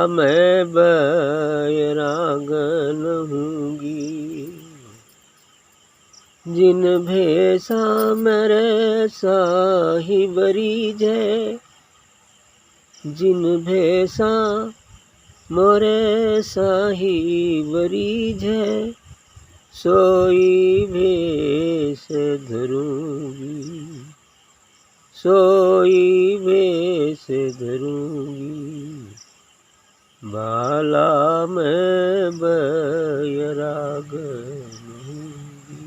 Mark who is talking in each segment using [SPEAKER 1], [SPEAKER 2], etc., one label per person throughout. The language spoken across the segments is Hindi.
[SPEAKER 1] मैं बैरागन हूँगी। जिन भेसा मेरे साहिबरी जय, जिन भेसा मोरे साहिबरी जय, सोई भेष धरूंगी, सोई भेष धरूंगी। बाला मैं बैरागन हूँगी,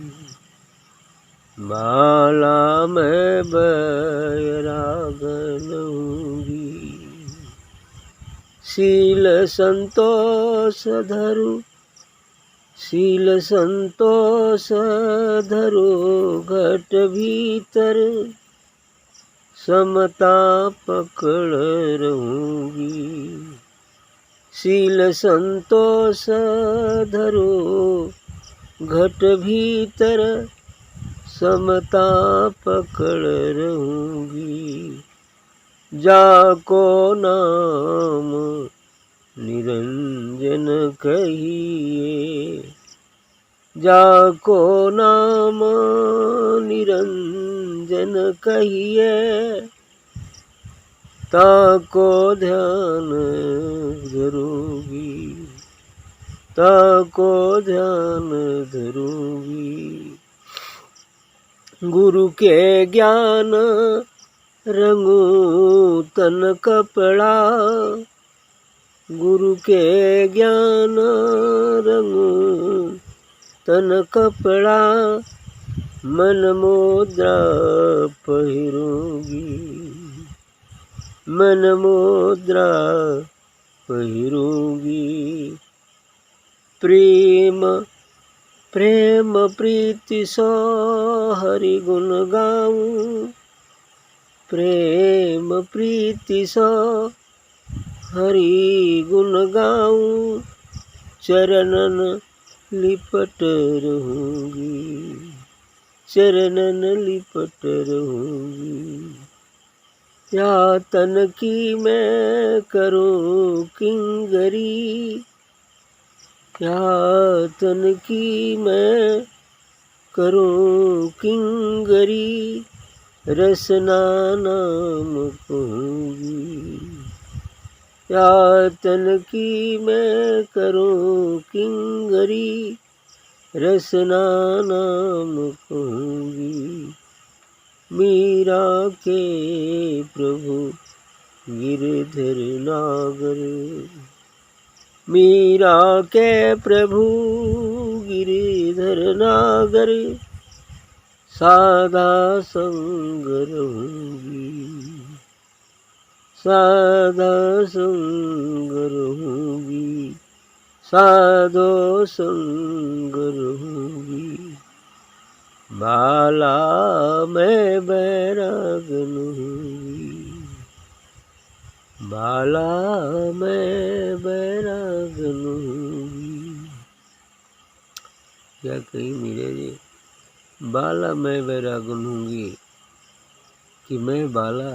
[SPEAKER 1] बाला मैं बैरागन हूँगी। शील संतोष धरु, शील संतोष धरु घट भीतर, समता पकड़ रहूंगी। शील संतोष धरु घट भीतर, समता पकड़ रहूंगी। जाको नाम निरंजन कहिए, जाको नाम निरंजन कहिए, ताको ध्यान धरूंगी, ताको ध्यान धरूंगी। गुरु के ज्ञान रंगू तन कपड़ा, गुरु के ज्ञान रंगू तन कपड़ा, मन मुद्रा पहिरूंगी, मन मुद्रा पहिरूंगी। प्रेम प्रेम प्रीति सो हरि गुण गाऊं, प्रेम प्रीति सो हरि गुण गाऊं। चरणन लिपट रहूंगी, चरणन लिपट रहूंगी। या तन की मैं करूं किंगरी, या तन की मैं करूं किंगरी, रसना नाम कहूंगी। या तन की मैं करूं किंगरी, रसना नाम कहूंगी। मीरा के प्रभु गिरधर नागर, मीरा के प्रभु गिरधर नागर, साधा संग रहूंगी, साधा संग रहूंगी, साधो संग रहूंगी। बाला मैं बैरागन हूँगी, बाला मैं बैरागन हूँगी। क्या कही मीरे जी, बाला मैं बैरागन हूँगी कि मैं बाला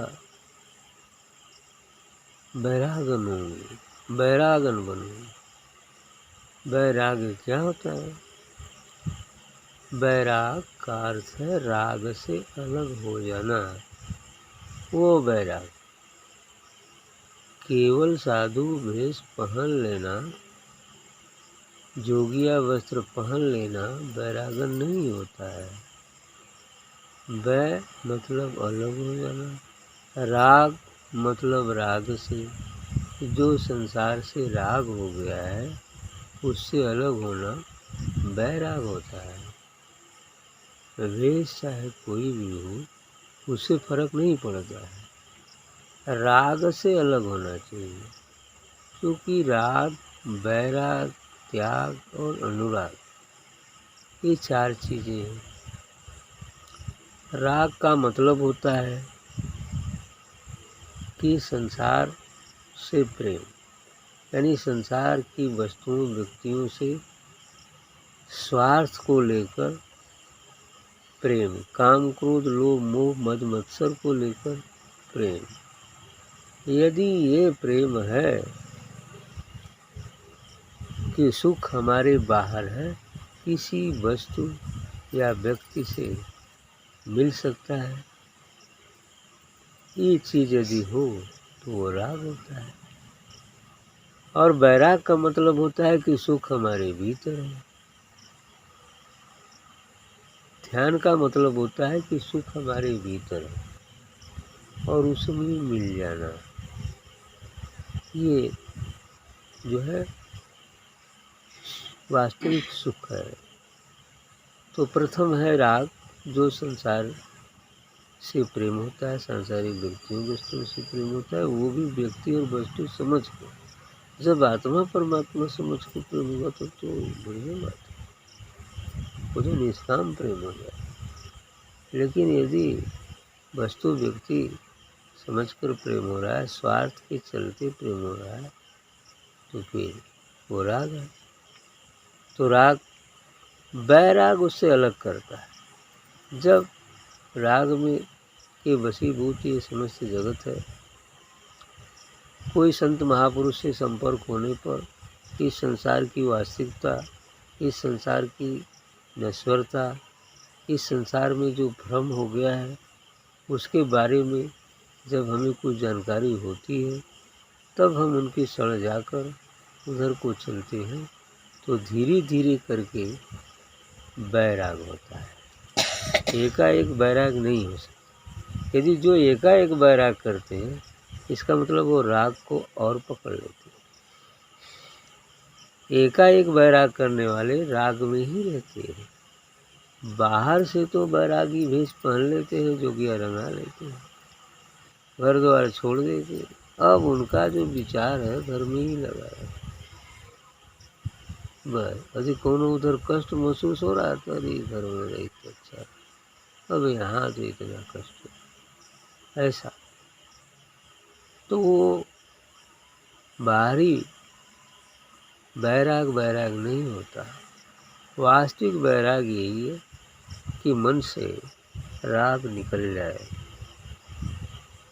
[SPEAKER 1] बैरागन हूँगी, बैरागन बनूंगी। बैराग क्या होता है? बैराग का अर्थ है राग से अलग हो जाना, वो बैराग। केवल साधु वेश पहन लेना, जोगिया वस्त्र पहन लेना बैरागन नहीं होता है। बै मतलब अलग हो जाना, राग मतलब राग से, जो संसार से राग हो गया है उससे अलग होना बैराग होता है। वेश चाहे कोई भी हो, उससे फर्क नहीं पड़ता है, राग से अलग होना चाहिए। क्योंकि राग, बैराग, त्याग और अनुराग ये चार चीज़ें हैं। राग का मतलब होता है कि संसार से प्रेम, यानी संसार की वस्तुओं व्यक्तियों से स्वार्थ को लेकर प्रेम, काम क्रोध लोभ मोह मद मत्सर को लेकर प्रेम। यदि ये प्रेम है कि सुख हमारे बाहर है, किसी वस्तु या व्यक्ति से मिल सकता है। ये चीज़ यदि हो तो वो राग होता है। और वैराग का मतलब होता है कि सुख हमारे भीतर है। ध्यान का मतलब होता है कि सुख हमारे भीतर है और उसमें मिल जाना। ये जो है वास्तविक सुख है। तो प्रथम है राग, जो संसार से प्रेम होता है, सांसारिक व्यक्तियों वस्तुओं से प्रेम होता है, वो भी व्यक्ति और वस्तु समझ के। जब आत्मा परमात्मा समझ के प्रेम होगा तो बढ़िया बात है, वो तो निष्काम प्रेम हो जाए। लेकिन यदि वस्तु व्यक्ति समझकर प्रेम हो रहा है, स्वार्थ के चलते प्रेम हो रहा है, तो फिर वो राग है। तो राग, वैराग उससे अलग करता है। जब राग में के वशीभूत ये समस्त जगत है, कोई संत महापुरुष से संपर्क होने पर इस संसार की वास्तविकता, इस संसार की नश्वरता, इस संसार में जो भ्रम हो गया है, उसके बारे में जब हमें कुछ जानकारी होती है, तब हम उनकी शरण जाकर उधर को चलते हैं, तो धीरे धीरे करके वैराग होता है। एकाएक वैराग नहीं हो सकता। यदि जो एकाएक वैराग करते हैं, इसका मतलब वो राग को और पकड़ लेते हैं। एकाएक वैराग करने वाले राग में ही रहते हैं। बाहर से तो वैरागी भेष पहन लेते हैं, जोगिया रंगा लेते हैं, घर द्वार छोड़ देते हैं। अब उनका जो विचार है घर में ही लगा है। बस यदि कोनो उधर कष्ट महसूस हो रहा है तो अरे घर में रही तो अच्छा, अब यहाँ तो इतना कष्ट है, ऐसा। तो वो बाहरी वैराग वैराग नहीं होता। वास्तविक वैराग यही है कि मन से राग निकल जाए,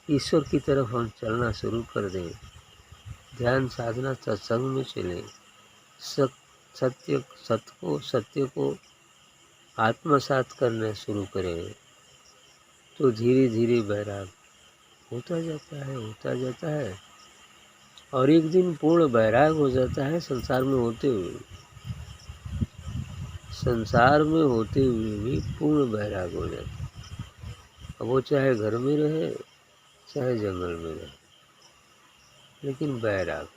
[SPEAKER 1] ईश्वर की तरफ हम चलना शुरू कर दें, ध्यान साधना सत्संग में चलें, सत्य को आत्मसात करना शुरू करें, तो धीरे धीरे वैराग होता जाता है और एक दिन पूर्ण वैराग हो जाता है। संसार में होते हुए भी पूर्ण वैराग हो जाता है। अब वो चाहे घर में रहे, चाहे जंगल में रहे, लेकिन वैराग,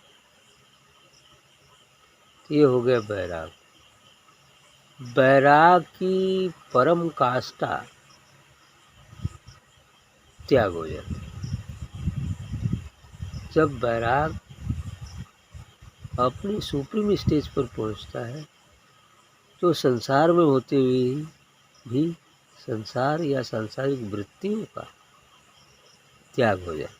[SPEAKER 1] ये हो गया वैराग। वैराग की परम काष्ठा त्याग हो जाता है। जब वैराग अपनी सुप्रीम स्टेज पर पहुंचता है, तो संसार में होते हुए भी संसार या सांसारिक वृत्तियों का त्याग हो जाता है।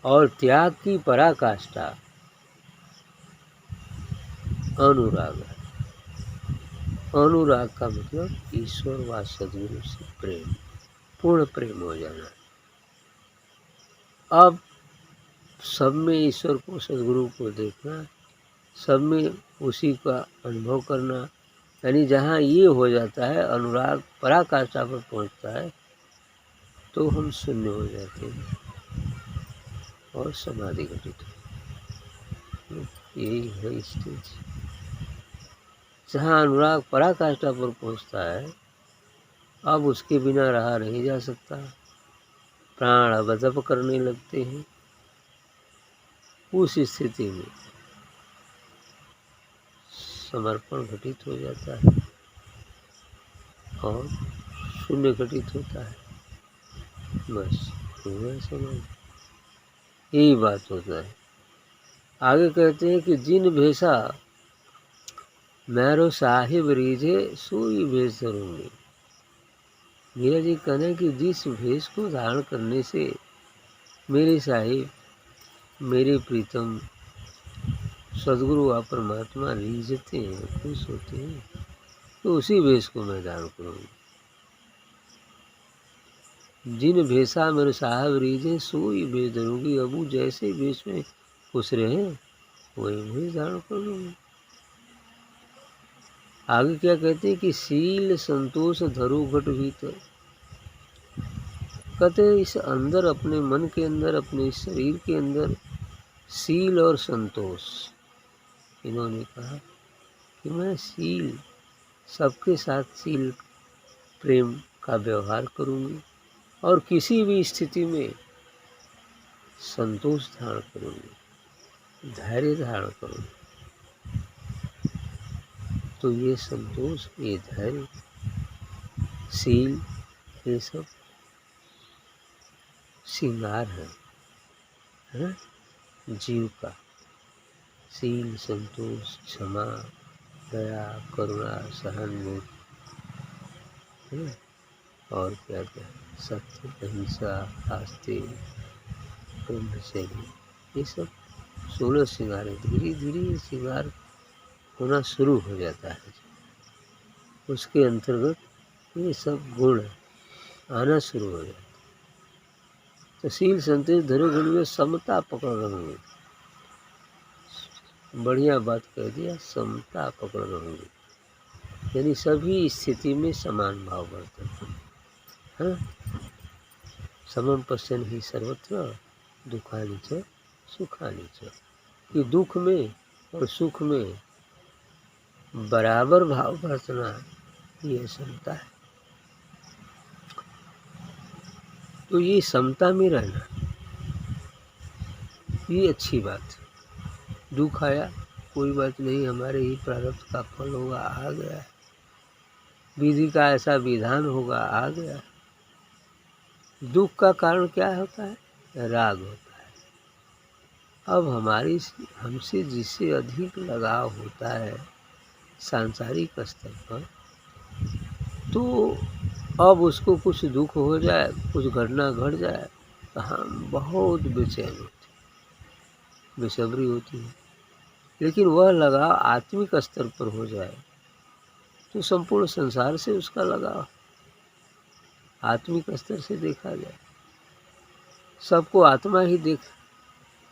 [SPEAKER 1] और त्याग की पराकाष्ठा अनुराग है। अनुराग का मतलब ईश्वर व सद्गुरु से प्रेम, पूर्ण प्रेम हो जाना। अब सब में ईश्वर को, सद्गुरु को देखना, सब में उसी का अनुभव करना, यानी जहाँ ये हो जाता है, अनुराग पराकाष्ठा पर पहुँचता है, तो हम शून्य हो जाते हैं और समाधि घटित हो। यही है स्टेज। जहाँ अनुराग पराकाष्ठा पर पहुँचता है, अब उसके बिना रहा नहीं जा सकता, प्राण अबदप करने लगते हैं। उस स्थिति में समर्पण घटित हो जाता है और शून्य घटित होता है। बस हुआ समझ, यही बात होता है। आगे कहते हैं कि जिन भेषा मैरो साहिब रीझे सोई भेष धरूंगी। मीरा जी कहते हैं कि जिस भेष को धारण करने से मेरे साहिब, मेरे प्रीतम सदगुरु व परमात्मा रीझते हैं, खुश होते हैं, तो उसी भेष को मैं धारण करूँगी। जिन भेषा मेरे साहब रीझे सोई भेष धरूंगी। अबू जैसे भेष में खुश रहे, वही धारण कर लूँगी। आगे क्या कहते हैं कि शील संतोष धरो घट भीतर। कहते हैं इस अंदर, अपने मन के अंदर, अपने शरीर के अंदर शील और संतोष, इन्होंने कहा कि मैं शील, सबके साथ शील प्रेम का व्यवहार करूँगी और किसी भी स्थिति में संतोष धारण करूँगी, धैर्य धारण करूँगी। तो ये संतोष, ये धैर्य, शील, ये सब श्रृंगार है जीव का। शील, संतोष, क्षमा, दया, करुणा, सहानुभूति, और क्या क्या, सत्य, अहिंसा, आस्तिक, ब्रह्मचर्य, ये सब 16 श्रृंगार है। धीरे धीरे ये श्रृंगार होना शुरू हो जाता है, उसके अंतर्गत ये सब गुण आना शुरू हो जाता है। तो शील संतोष धरो घट में समता पकड़ रहूँगी। बढ़िया बात कह दिया, समता पकड़ रहूँगी, यानी सभी स्थिति में समान भाव बरतन। हाँ, समम पश्यन् हि सर्वत्र दुखानि च सुखानि च, कि दुख में और सुख में बराबर भाव बरतना, ये समता है। तो ये समता में रहना, ये अच्छी बात है। दुख आया, कोई बात नहीं, हमारे ही प्रारब्ध का फल होगा, आ गया, विधि का ऐसा विधान होगा, आ गया। दुख का कारण क्या होता है? राग होता है। अब हमसे जिससे अधिक लगाव होता है सांसारिक स्तर पर, तो अब उसको कुछ दुख हो जाए, कुछ घटना घट जाए, तो हम बहुत बेचैन होते, बेसब्री होती है। लेकिन वह लगाव आत्मिक स्तर पर हो जाए तो संपूर्ण संसार से उसका लगाव आत्मिक स्तर से देखा जाए, सबको आत्मा ही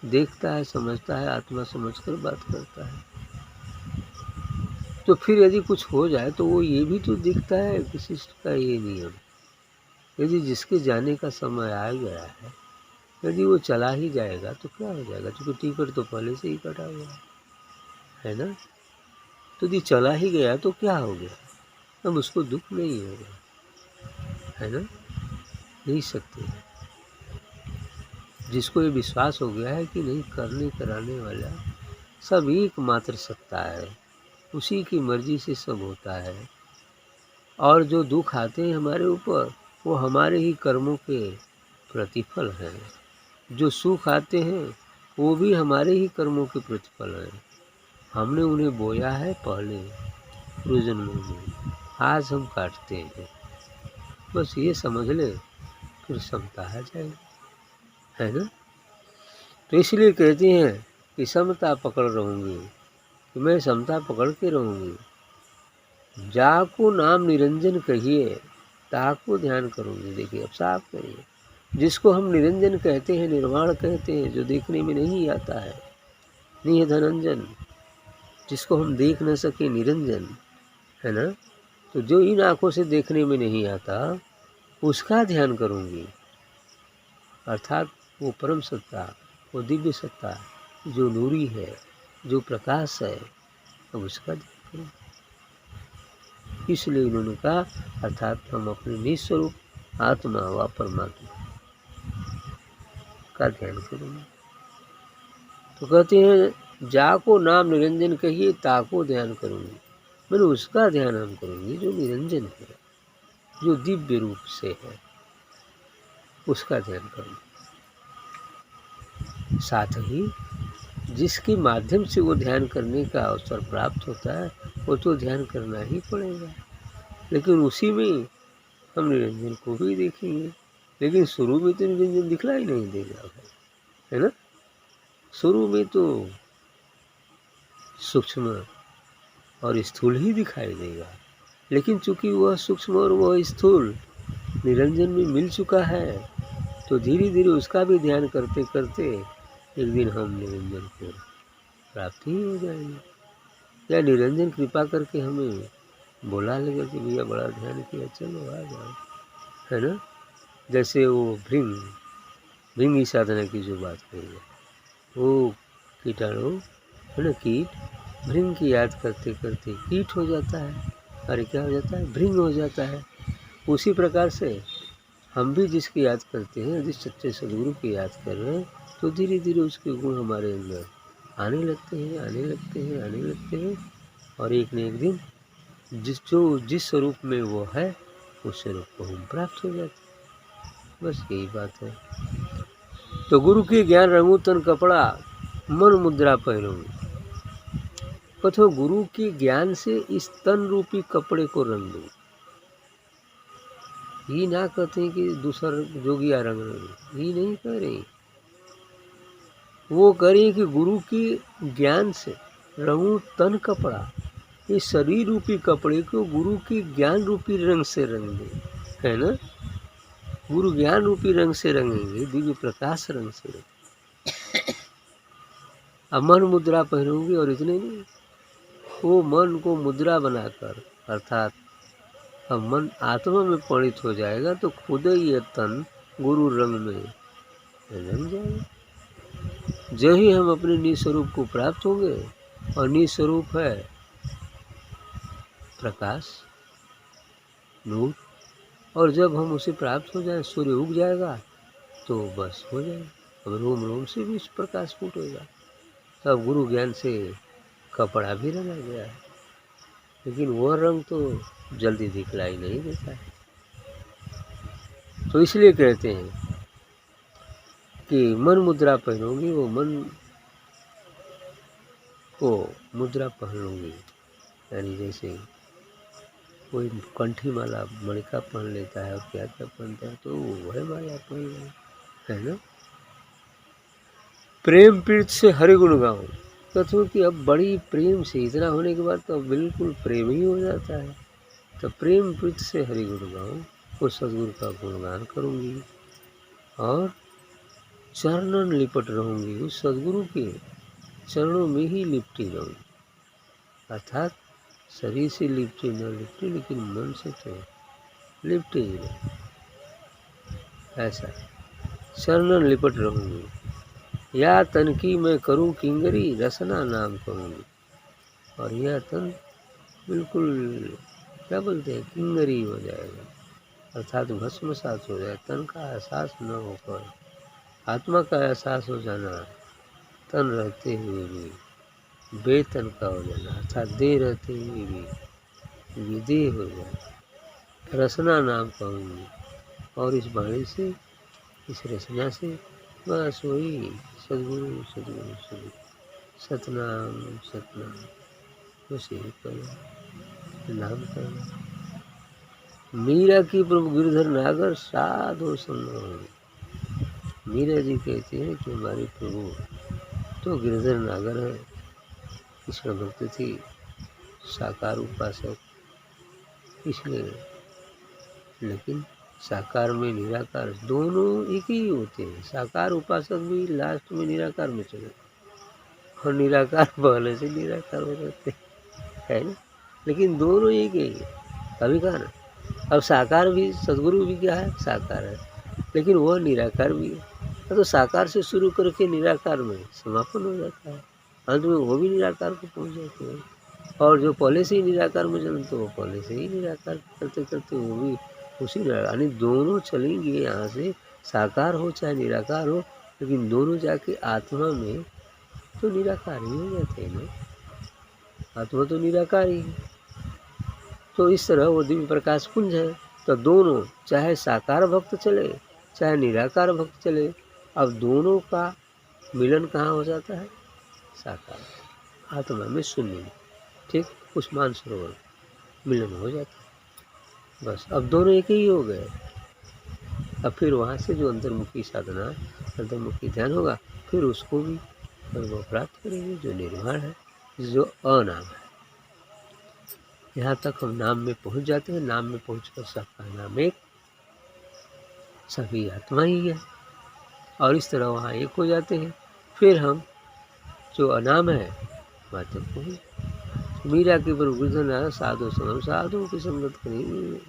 [SPEAKER 1] देखता है, समझता है, आत्मा समझकर बात करता है। तो फिर यदि कुछ हो जाए तो वो ये भी तो दिखता है, विशिष्ट का ये नियम, यदि जिसके जाने का समय आ गया है, यदि वो चला ही जाएगा तो क्या हो जाएगा, क्योंकि टिकट तो पहले से ही कटा हुआ है ना। तो यदि चला ही गया तो क्या हो गया, अब उसको दुख नहीं होगा, है ना, नहीं सकते। जिसको ये विश्वास हो गया है कि नहीं, करने कराने वाला सब एकमात्र सत्ता है, उसी की मर्जी से सब होता है, और जो दुख आते हैं हमारे ऊपर वो हमारे ही कर्मों के प्रतिफल हैं, जो सुख आते हैं वो भी हमारे ही कर्मों के प्रतिफल हैं। हमने उन्हें बोया है पहले पूर्वजन्मों में, आज हम काटते हैं। बस ये समझ ले, फिर समता आ जाएगी, है ना। तो इसलिए कहती हैं कि समता पकड़ रहूँगी, कि मैं समता पकड़ के रहूँगी। जाको नाम निरंजन कहिए, ताको ध्यान करूँगी। देखिए अब साफ करिए, जिसको हम निरंजन कहते हैं, निर्वाण कहते हैं, जो देखने में नहीं आता है, नहीं है धनंजन, जिसको हम देख न सके, निरंजन, है ना। तो जो इन आँखों से देखने में नहीं आता, उसका ध्यान करूँगी, अर्थात वो परम सत्ता, वो दिव्य सत्ता जो नूरी है, जो प्रकाश है, अब उसका ध्यान करूँगी। इसलिए उन्होंने कहा, अर्थात हम अपने निस्वरूप आत्मा व परमात्मा का ध्यान करेंगे। तो कहते हैं जाको नाम निरंजन कहिए, ताको ध्यान करूँगी। मैंने उसका ध्यान हम करूँगी जो निरंजन है, जो दिव्य रूप से है, उसका ध्यान करूँगी। साथ ही जिसके माध्यम से वो ध्यान करने का अवसर प्राप्त होता है, वो तो ध्यान करना ही पड़ेगा, लेकिन उसी में हम निरंजन को भी देखेंगे। लेकिन शुरू में तो निरंजन दिखलाई नहीं देगा, है ना। शुरू में तो सूक्ष्म और स्थूल ही दिखाई देगा, लेकिन चूंकि वह सूक्ष्म और वह स्थूल निरंजन में मिल चुका है, तो धीरे धीरे उसका भी ध्यान करते करते एक दिन हम निरंजन को प्राप्ति ही हो जाएगी। या निरंजन कृपा करके हमें बुला लेगा कि भैया बड़ा ध्यान किया, चलो आ जाओ, है ना। जैसे वो भृंगी साधना की जो बात कही है, वो कीटाणु है ना, कीट भृंग की याद करते करते कीट हो जाता है, अरे क्या हो जाता है, भृंग हो जाता है। उसी प्रकार से हम भी जिसकी याद करते हैं, जिस सच्चे सदगुरु की याद कर रहे हैं, तो धीरे धीरे उसके गुण हमारे अंदर आने लगते हैं, आने लगते हैं, आने लगते हैं, और एक न एक दिन जिस स्वरूप में वो है, उस स्वरूप को हम प्राप्त हो जाते हैं। बस यही बात है। तो गुरु की ज्ञान रंगू तन कपड़ा, मन मुद्रा पहनूं। कथो गुरु के ज्ञान से इस तन रूपी कपड़े को रंग दूं। ये ना कहते कि दूसरा जोगिया रंग रहे, ये नहीं कह रहे। वो कह रही कि गुरु की ज्ञान से रंगू तन कपड़ा, ये शरीर रूपी कपड़े को गुरु की ज्ञान रूपी रंग से रंग दे, है ना। गुरु ज्ञान रूपी रंग से रंगेंगे, दिव्य प्रकाश रंग से रंगेंगे। अब मन मुद्रा पहनूंगी, और इतने नहीं, वो मन को मुद्रा बनाकर, अर्थात अब मन आत्मा में परिणित हो जाएगा, तो खुद ही यह तन गुरु रंग में रंग जाएगा। जब ही हम अपने निस्वरूप को प्राप्त होंगे, और निस्वरूप है प्रकाश, नूर, और जब हम उसे प्राप्त हो जाए, सूर्य उग जाएगा, तो बस हो जाएगा। अब रोम रोम से भी प्रकाश फूटेगा। तब गुरु ज्ञान से कपड़ा भी रंगा गया है, लेकिन वह रंग तो जल्दी दिखलाई नहीं देता है। तो इसलिए कहते हैं कि मन मुद्रा पहनोगी, वो मन को मुद्रा पहन लूँगी। यानी जैसे कोई कंठी माला मणिका पहन लेता है, और क्या क्या पहनता है, तो वह माला पहन ले, है ना। प्रेम प्रीत से हरि गुण गाऊं। कहते कि अब बड़ी प्रेम से, इतना होने के बाद तो बिल्कुल प्रेम ही हो जाता है। तो प्रेम प्रीत से हरि गुण गाऊं, उस सदगुरु का गुणगान करूंगी, और चरणन लिपट रहूंगी, उस सदगुरु के चरणों में ही लिपटी रहूंगी। अर्थात शरीर से लिपटे न लिपटे, लेकिन मन से तो लिपटे ही रहे। ऐसा चरणन लिपट रहूंगी, या तन की मैं करूं किंगरी, रसना नाम कहूंगी। और यह तन बिल्कुल क्या बोलते हैं, किंगरी हो जाएगा, अर्थात भस्मसात हो जाए। तन का एहसास न होकर आत्मा का एहसास हो जाना, तन रहते हुए भी बेतन का हो जाना, अर्थात देह रहते हुए भी विदेह हो जाना। रसना नाम कहूँगी, और इस वाणी से, इस रचना से बस वही सदगुरु सदगुरु सदगुरु, सतनाम सतनाम, बस यही करो, नाम करो। मीरा की प्रभु गिरधर नागर, साधु संग। मीरा जी कहते हैं कि हमारी प्रभु तो गिरधर नागर है, कृष्ण भक्त थी, साकार उपासक, इसलिए। लेकिन साकार में निराकार दोनों एक ही होते हैं। साकार उपासक भी लास्ट में निराकार में चले, और निराकार पहले से निराकार हो जाते है ना। लेकिन दोनों एक ही है, अभी कहा ना। अब साकार भी, सदगुरु भी क्या है, साकार है, लेकिन वह निराकार भी है। तो साकार से शुरू करके निराकार में समापन हो जाता है, अंत में वो भी निराकार को पहुंच जाते हैं। और जो पहले से ही निराकार में चलते, तो वो पहले से ही निराकार करते करते वो भी उसी निराकार, यानी दोनों चलेंगे यहाँ से, साकार हो चाहे निराकार हो, लेकिन दोनों जाके आत्मा में तो निराकार ही हो जाते हैं ना। आत्मा तो निराकार ही है। तो इस तरह वो दिव्य प्रकाश पुंज है। तो दोनों, चाहे साकार भक्त चले चाहे निराकार भक्त चले, अब दोनों का मिलन कहाँ हो जाता है, साकार आत्मा में, शून्य में, ठीक उस मानसरोवर मिलन हो जाता है। बस अब दोनों एक ही हो गए। अब फिर वहाँ से जो अंतर्मुखी साधना, अंतर्मुखी ध्यान होगा, फिर उसको भी अनुभव प्राप्त करेंगे, जो निर्वाण है, जो अनाम है। यहाँ तक हम नाम में पहुँच जाते हैं। नाम में पहुँचकर सबका नाम एक, सभी आत्मा ही है, और इस तरह वहाँ एक हो जाते हैं। फिर हम जो अनाम है बातें को मीरा की प्रभुजन है साधु संग, साधुओं की संगत करेंगे,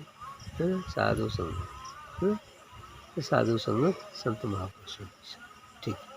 [SPEAKER 1] है ना, साधु संगत, साधु संगत संत महापुरुषों की। ठीक है।